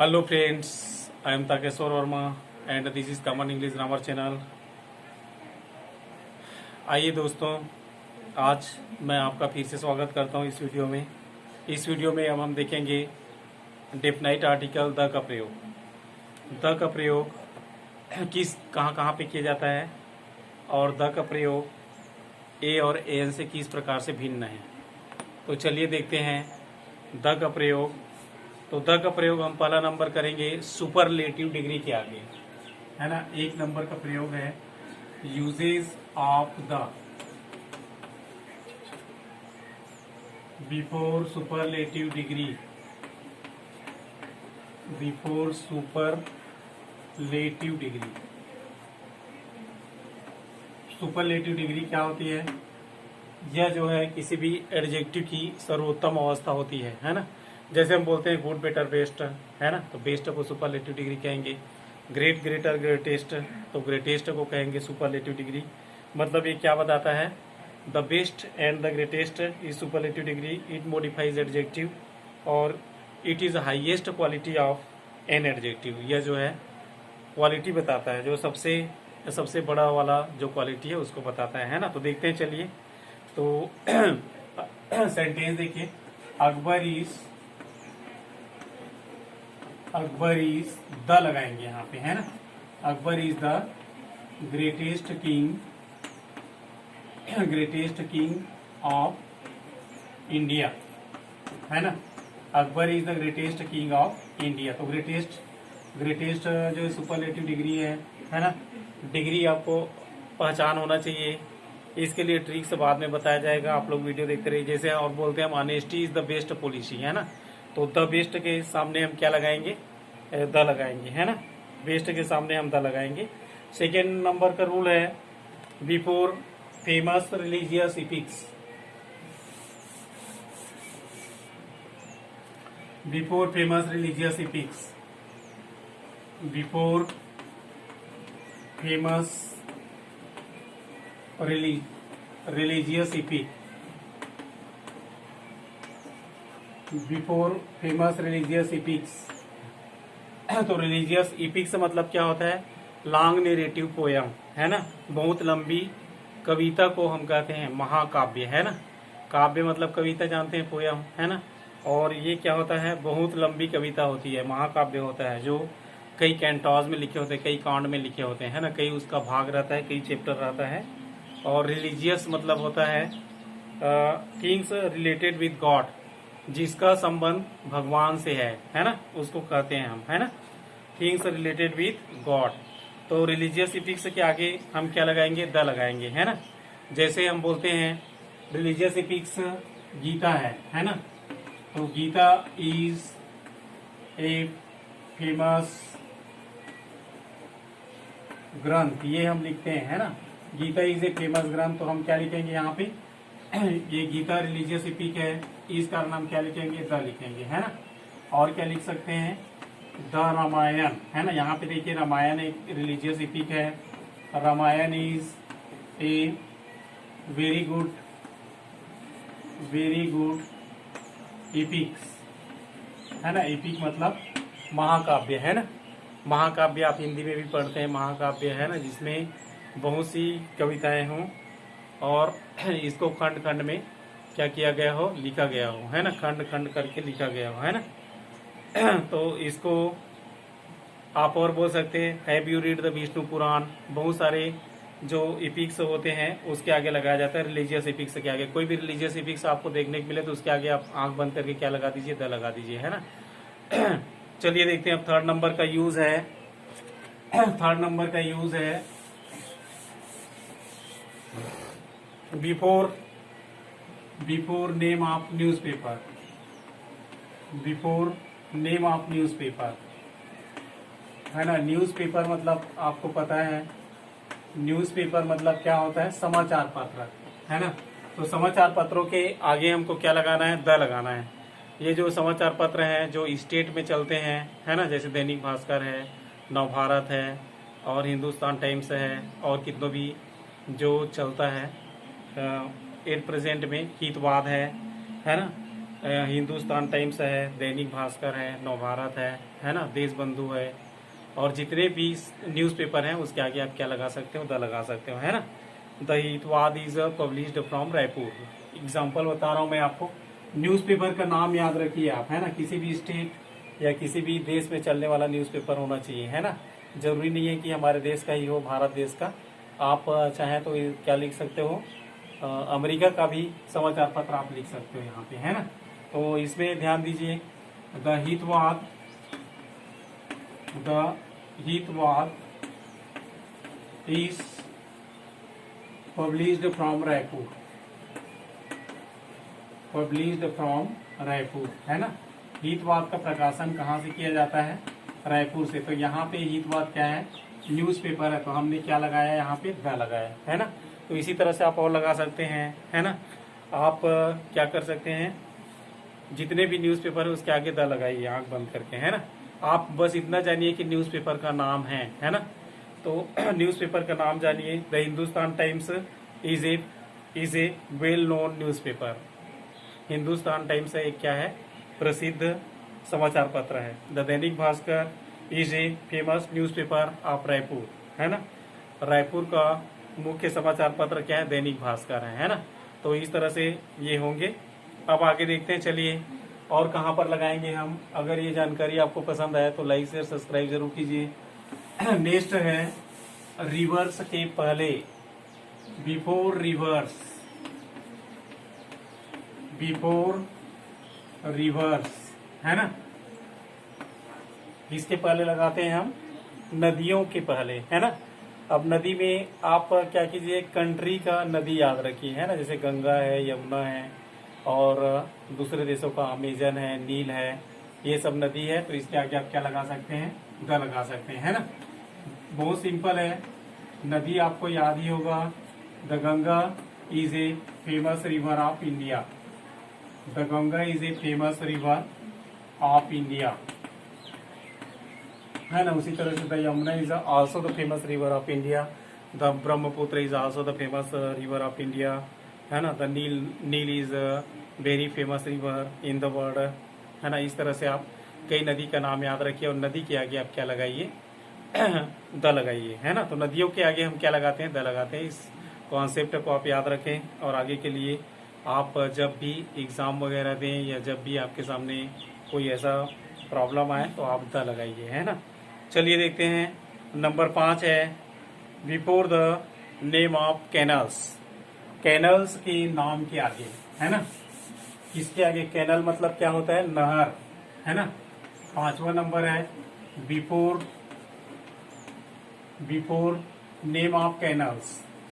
Hello friends, I am Takeshwar Verma and this is Common English Grammar Channel। आइए दोस्तों, आज मैं आपका फिर से स्वागत करता हूं इस वीडियो में। इस वीडियो में अब हम देखेंगे डेफिनाइट आर्टिकल द का प्रयोग। द का प्रयोग किस कहाँ पे किया जाता है और द का प्रयोग ए और एन से किस प्रकार से भिन्न है। तो चलिए देखते हैं द का प्रयोग। तो द का प्रयोग हम पहला नंबर करेंगे सुपरलेटिव डिग्री के आगे, है ना। एक नंबर का प्रयोग है uses of the before superlative degree. Before superlative degree. Superlative degree क्या होती है? यह जो है किसी भी एडजेक्टिव की सर्वोत्तम अवस्था होती है ना। जैसे हम बोलते हैं गुड, बेटर, बेस्ट, है ना, तो बेस्ट को सुपरलेटिव डिग्री कहेंगे। ग्रेट, ग्रेटर, ग्रेटेस्ट, तो ग्रेटेस्ट को कहेंगे सुपरलेटिव डिग्री। मतलब ये क्या बताता है? The best and the greatest is superlative degree. It modifies adjective और it is highest quality of an adjective. यह जो है क्वालिटी बताता है, जो सबसे बड़ा वाला जो क्वालिटी है उसको बताता है ना। तो देखते हैं, चलिए। तो सेंटेंस देखिए, अकबर इज द लगाएंगे यहाँ पे, है ना। Akbar is the greatest king of India, है ना। Akbar is the greatest king of India. तो ग्रेटेस्ट जो सुपरलेटिव डिग्री है ना। डिग्री आपको पहचान होना चाहिए। इसके लिए ट्रिक्स बाद में बताया जाएगा, आप लोग वीडियो देखते रहिए। जैसे और बोलते हैं हम honesty is the best policy, है ना। तो द बेस्ट के सामने हम क्या लगाएंगे? द लगाएंगे, है ना। बेस्ट के सामने हम द लगाएंगे। सेकेंड नंबर का रूल है before famous religious इपिक्स। Before famous religious इपिक्स। Before famous religious EPIC. Before famous religious इपिक्स। तो रिलीजियस इपिक्स मतलब क्या होता है? लॉन्ग नेरेटिव पोयम, है ना। बहुत लंबी कविता को हम कहते हैं महाकाव्य, है ना। काव्य मतलब कविता, जानते हैं, पोयम, है ना। और ये क्या होता है? बहुत लंबी कविता होती है, महाकाव्य होता है, जो कई कैंटोज में लिखे होते हैं, कई कांड में लिखे होते हैं, है ना। कई उसका भाग रहता है, कई चैप्टर रहता है। और रिलीजियस मतलब होता है थिंग्स रिलेटेड विद गॉड, जिसका संबंध भगवान से है ना, उसको कहते हैं हम, है ना, थिंग्स रिलेटेड विद गॉड। तो रिलीजियस इपिक्स के आगे हम क्या लगाएंगे? द लगाएंगे, है ना। जैसे हम बोलते हैं रिलीजियस इपिक्स गीता है ना। तो गीता इज ए फेमस ग्रंथ, ये हम लिखते हैं, है ना। गीता इज ए फेमस ग्रंथ, तो हम क्या लिखेंगे यहाँ पे? ये गीता रिलीजियस इपिक है, इस कारण हम क्या लिखेंगे? द लिखेंगे, है ना। और क्या लिख सकते हैं? द रामायण, है ना। यहाँ पे देखिए, रामायण एक रिलीजियस इपिक है। Ramayana is a very good epics, है ना। इपिक मतलब महाकाव्य, है ना। महाकाव्य आप हिंदी में भी पढ़ते हैं, महाकाव्य, है ना, जिसमें बहुत सी कविताएं हों और इसको खंड खंड में क्या किया गया हो? लिखा गया हो, है ना। खंड खंड करके लिखा गया हो, है ना। तो इसको आप और बोल सकते हैं have you read the Vishnu Purana. बहुत सारे जो इपिक्स होते हैं उसके आगे लगाया जाता है, रिलीजियस इपिक्स के आगे। कोई भी रिलीजियस इपिक्स आपको देखने को मिले तो उसके आगे आप आंख बंद करके क्या लगा दीजिए? द लगा दीजिए, है ना। चलिए देखते हैं अब थर्ड नंबर का यूज है। थर्ड नंबर का यूज है before name of newspaper. Before name of newspaper, है ना। न्यूज़पेपर मतलब आपको पता है, न्यूज़पेपर मतलब क्या होता है? समाचार पत्र, है ना। तो समाचार पत्रों के आगे हमको क्या लगाना है? द लगाना है। ये जो समाचार पत्र हैं जो स्टेट में चलते हैं, है ना, जैसे दैनिक भास्कर है, नवभारत है और हिंदुस्तान टाइम्स है और कितनों भी जो चलता है एट प्रेजेंट में, हितवाद है ना। हिंदुस्तान टाइम्स है, दैनिक भास्कर है, नवभारत है ना, देश बंधु है, और जितने भी न्यूज़पेपर हैं उसके आगे आप क्या लगा सकते हो, द लगा सकते हो, है ना। The Hitavada is published from Raipur. Example बता रहा हूँ मैं आपको, न्यूज़पेपर का नाम याद रखिए आप, है ना। किसी भी स्टेट या किसी भी देश में चलने वाला न्यूज़पेपर होना चाहिए, है ना। जरूरी नहीं है कि हमारे देश का ही हो, भारत देश का। आप चाहें तो क्या लिख सकते हो, अमेरिका का भी समाचार पत्र आप लिख सकते हो यहाँ पे, है ना। तो इसमें ध्यान दीजिए, the Hitavada is published from Raipur, है ना। हितवाद का प्रकाशन कहाँ से किया जाता है, रायपुर से। तो यहाँ पे हितवाद क्या है, न्यूज़पेपर है, तो हमने क्या लगाया, यहाँ पे द लगाया, है ना। तो इसी तरह से आप और लगा सकते हैं, है ना। आप क्या कर सकते हैं, जितने भी न्यूज़पेपर है उसके आगे द लगाइए आंख बंद करके, है ना। आप बस इतना जानिए कि न्यूज़पेपर का नाम है ना। तो न्यूज़पेपर का नाम जानिए, the Hindustan times is a well known newspaper. Hindustan times एक क्या है, प्रसिद्ध समाचार पत्र है। The Dainik Bhaskar is a famous newspaper of Raipur, है ना। रायपुर का मुख्य समाचार पत्र क्या है, दैनिक भास्कर है ना। तो इस तरह से ये होंगे। अब आगे देखते हैं, चलिए और कहाँ पर लगाएंगे हम। अगर ये जानकारी आपको पसंद आए तो लाइक शेयर सब्सक्राइब जरूर कीजिए। नेक्स्ट है रिवर्स के पहले, बिफोर रिवर्स, है ना। इसके पहले लगाते हैं हम नदियों के पहले, है ना। अब नदी में आप क्या कीजिए, कंट्री का नदी याद रखिए, है ना। जैसे गंगा है, यमुना है, और दूसरे देशों का अमेजन है, नील है, ये सब नदी है। तो इसके आगे आप क्या लगा सकते हैं, द लगा सकते हैं, है ना। बहुत सिंपल है, नदी आपको याद ही होगा, the Ganga is a famous river of India. The Ganga is a famous river of India, है ना। उसी तरह से the Yamuna is also the famous river of India. The Brahmaputra is also the famous river of India, है ना। The Nile is very famous river in the world, है ना। इस तरह से आप कई नदी का नाम याद रखिए और नदी के आगे आप क्या लगाइए, द लगाइए, है ना। तो नदियों के आगे हम क्या लगाते हैं, द लगाते हैं। इस कॉन्सेप्ट को आप याद रखें और आगे के लिए आप जब भी एग्जाम वगैरह दें या जब भी आपके सामने कोई ऐसा प्रॉब्लम आए तो आप द लगाइए, है ना। चलिए देखते हैं, नंबर 5 है before the name of canals. Canals के नाम के आगे, है ना। किसके आगे, कैनल मतलब क्या होता है, नहर, है ना। 5वां नंबर है बिफोर नेम ऑफ कैनल्स।